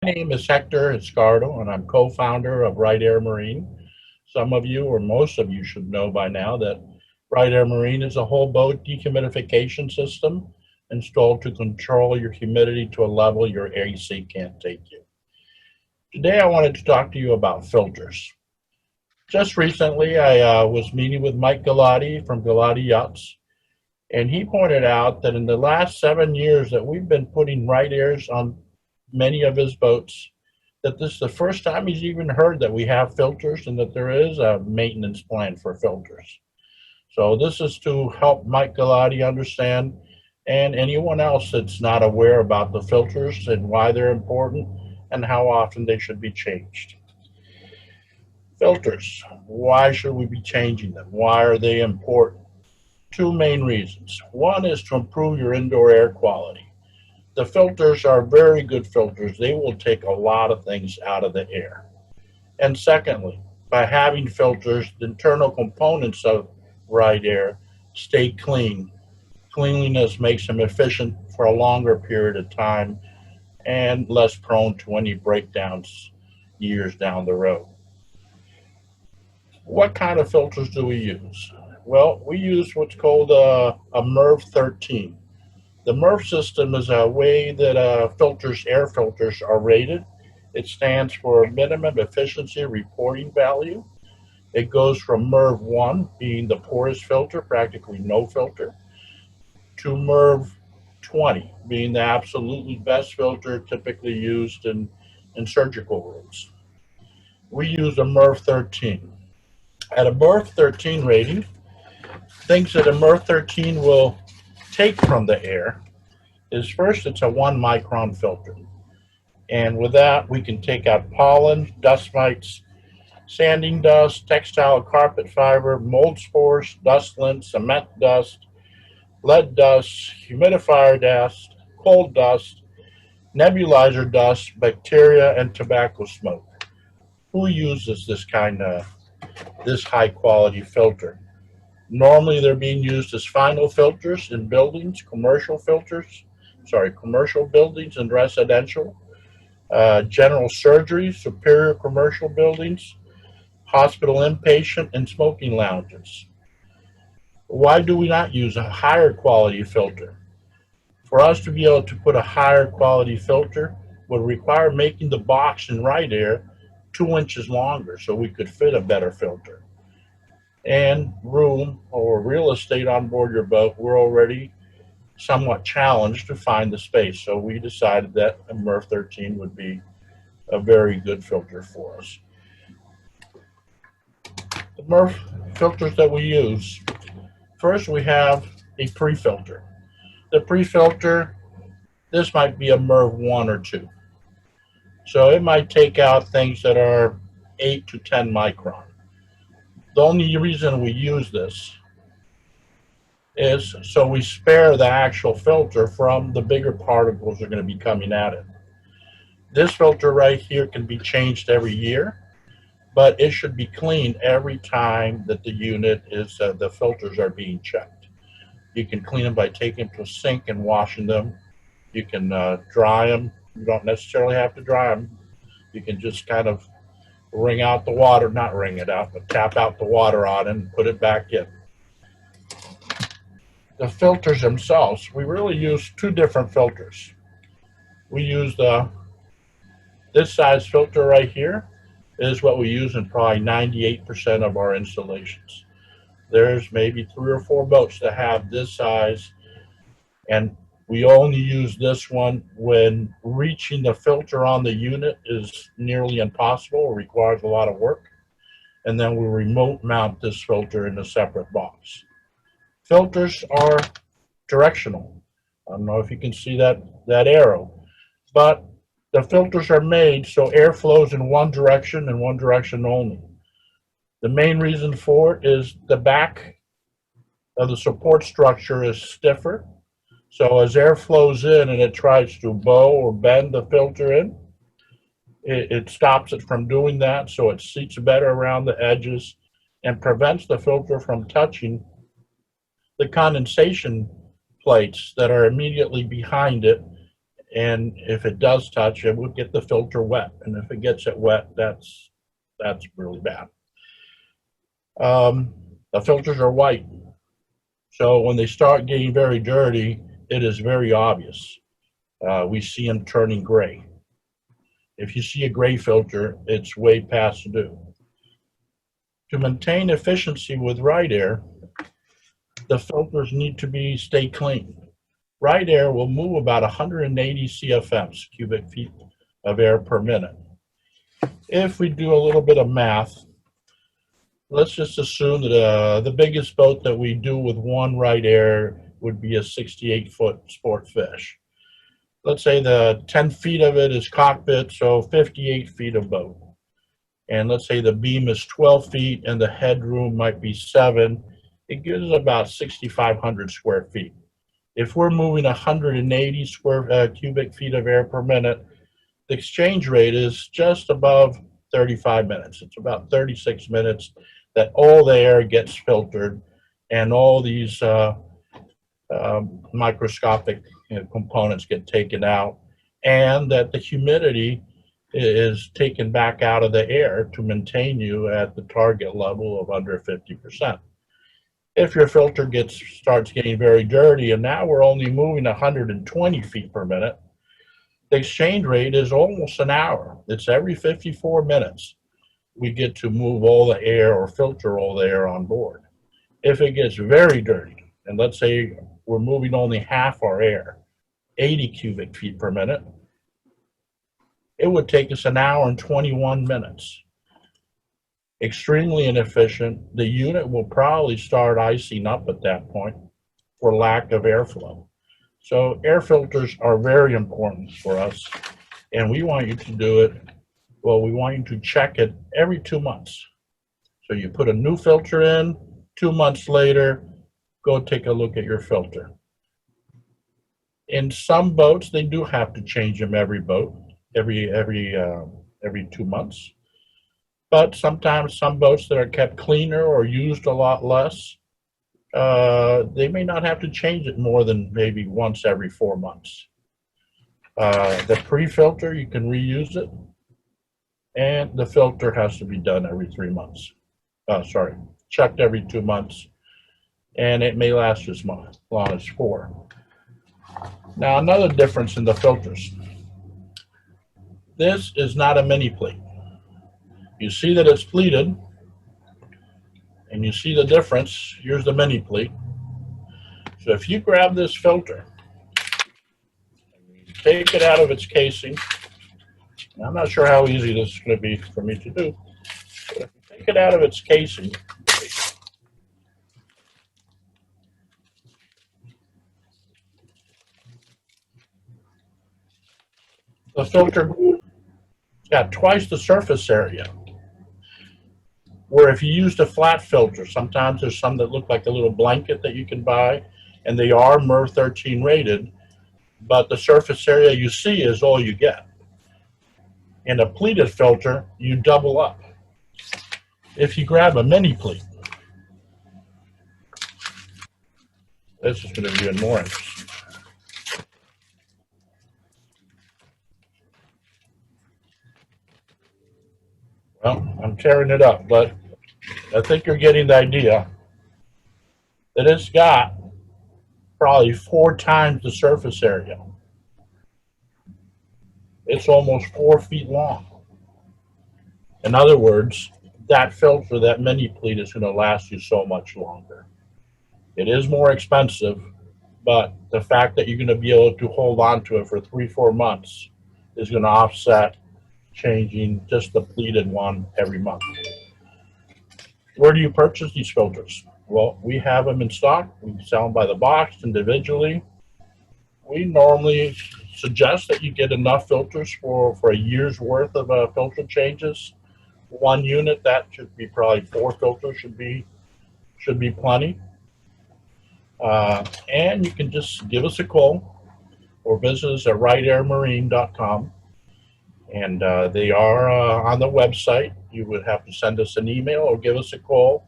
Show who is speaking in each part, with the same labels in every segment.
Speaker 1: My name is Hector Escardo, and I'm co-founder of Right Air Marine. Some of you, or most of you, should know by now that Right Air Marine is a whole boat dehumidification system installed to control your humidity to a level your AC can't take you. Today, I wanted to talk to you about filters. Just recently, I was meeting with Mike Galati from Galati Yachts, and he pointed out that in the last 7 years that we've been putting right airs on many of his boats, that this is the first time he's even heard that we have filters and that there is a maintenance plan for filters. So this is to help Mike Galati understand and anyone else that's not aware about the filters and why they're important and how often they should be changed. Filters, why should we be changing them? Why are they important? Two main reasons. One is to improve your indoor air quality. The filters are very good filters. They will take a lot of things out of the air. And secondly, by having filters, the internal components of right air stay clean. Cleanliness makes them efficient for a longer period of time and less prone to any breakdowns years down the road. What kind of filters do we use? Well, we use what's called a Merv 13. The Merv system is a way that air filters are rated. It stands for minimum efficiency reporting value. It goes from Merv 1, being the poorest filter, practically no filter, to Merv 20, being the absolutely best filter typically used in surgical rooms. We use a Merv 13. At a Merv 13 rating, things that a Merv 13 will take from the air is first, it's a 1 micron filter. And with that, we can take out pollen, dust mites, sanding dust, textile carpet fiber, mold spores, dust lint, cement dust, lead dust, humidifier dust, coal dust, nebulizer dust, bacteria, and tobacco smoke. Who uses this high quality filter? Normally, they're being used as final filters in buildings, commercial buildings and residential, general surgery, superior commercial buildings, hospital inpatient, and smoking lounges. Why do we not use a higher quality filter? For us to be able to put a higher quality filter would require making the box in right air 2 inches longer so we could fit a better filter. And room or real estate on board your boat, we're already somewhat challenged to find the space. So we decided that a MERV 13 would be a very good filter for us. The MERV filters that we use, first we have a pre-filter. The pre-filter, this might be a MERV 1 or 2. So it might take out things that are 8 to 10 micron. The only reason we use this is so we spare the actual filter from the bigger particles that are going to be coming at it. This filter right here can be changed every year, but it should be cleaned every time that the filters are being checked. You can clean them by taking them to a sink and washing them. You can dry them. You don't necessarily have to dry them. You can just kind of wring out the water, not wring it out, but tap out the water on it and put it back in. The filters themselves, we really use two different filters. We use this size filter right here is what we use in probably 98% of our installations. There's maybe 3 or 4 boats that have this size, and we only use this one when reaching the filter on the unit is nearly impossible or requires a lot of work. And then we remote mount this filter in a separate box. Filters are directional. I don't know if you can see that arrow, but the filters are made so air flows in one direction and one direction only. The main reason for it is the back of the support structure is stiffer. So as air flows in and it tries to bow or bend the filter in, it stops it from doing that. So it seats better around the edges and prevents the filter from touching the condensation plates that are immediately behind it And if it does touch, it would get the filter wet. And if it gets it wet, that's really bad. The filters are white. So when they start getting very dirty, it is very obvious. We see them turning gray. If you see a gray filter, it's way past due. To maintain efficiency with right air, the filters need to stay clean. Right air will move about 180 CFMs, cubic feet of air per minute. If we do a little bit of math, let's just assume that the biggest boat that we do with one right air would be a 68-foot sport fish. Let's say the 10 feet of it is cockpit, so 58 feet of boat. And let's say the beam is 12 feet and the headroom might be 7. It gives us about 6,500 square feet. If we're moving 180 cubic feet of air per minute, the exchange rate is just above 35 minutes. It's about 36 minutes that all the air gets filtered and all these microscopic components get taken out, and that the humidity is taken back out of the air to maintain you at the target level of under 50%. If your filter starts getting very dirty, and now we're only moving 120 feet per minute, the exchange rate is almost an hour. It's every 54 minutes we get to move all the air or filter all the air on board. If it gets very dirty, and let's say we're moving only half our air, 80 cubic feet per minute, it would take us an hour and 21 minutes. Extremely inefficient. The unit will probably start icing up at that point for lack of airflow. So air filters are very important for us, and we want you to do it. Well, we want you to check it every 2 months. So you put a new filter in, 2 months later, go take a look at your filter. In some boats, they do have to change them every 2 months. But sometimes some boats that are kept cleaner or used a lot less, they may not have to change it more than maybe once every 4 months. The pre-filter, you can reuse it, and the filter has to be done every 3 months. Checked every 2 months, and it may last as long as 4. Now, another difference in the filters. This is not a mini-pleat. You see that it's pleated, and you see the difference. Here's the mini-pleat. So if you grab this filter, take it out of its casing, and I'm not sure how easy this is going to be for me to do, but if you take it out of its casing, the filter got twice the surface area. Where if you used a flat filter, sometimes there's some that look like a little blanket that you can buy, and they are Merv 13 rated, but the surface area you see is all you get. In a pleated filter, you double up. If you grab a mini-pleat, this is going to be even more interesting. Well, I'm tearing it up, but I think you're getting the idea that it's got probably 4 times the surface area. It's almost 4 feet long. In other words, that filter, that mini-pleat, is going to last you so much longer. It is more expensive, but the fact that you're going to be able to hold on to it for 3-4 months is going to offset changing just the pleated one every month. Where do you purchase these filters? Well, we have them in stock. We sell them by the box individually. We normally suggest that you get enough filters for a year's worth of filter changes. 1 unit, that should be probably 4 filters should be plenty. And you can just give us a call or visit us at rightairmarine.com. And they are on the website. You would have to send us an email or give us a call,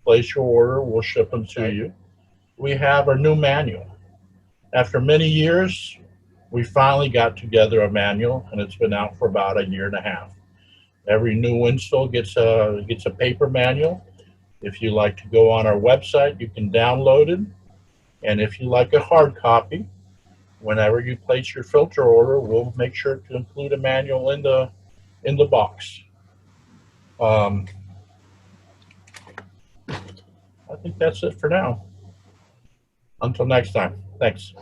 Speaker 1: place your order, we'll ship them to you. We have our new manual. After many years, We finally got together a manual, and it's been out for about a year and a half. Every new install gets a paper manual. If you like to go on our website, you can download it. And if you like a hard copy, whenever you place your filter order, we'll make sure to include a manual in the box. Um, I think that's it for now. Until next time. Thanks.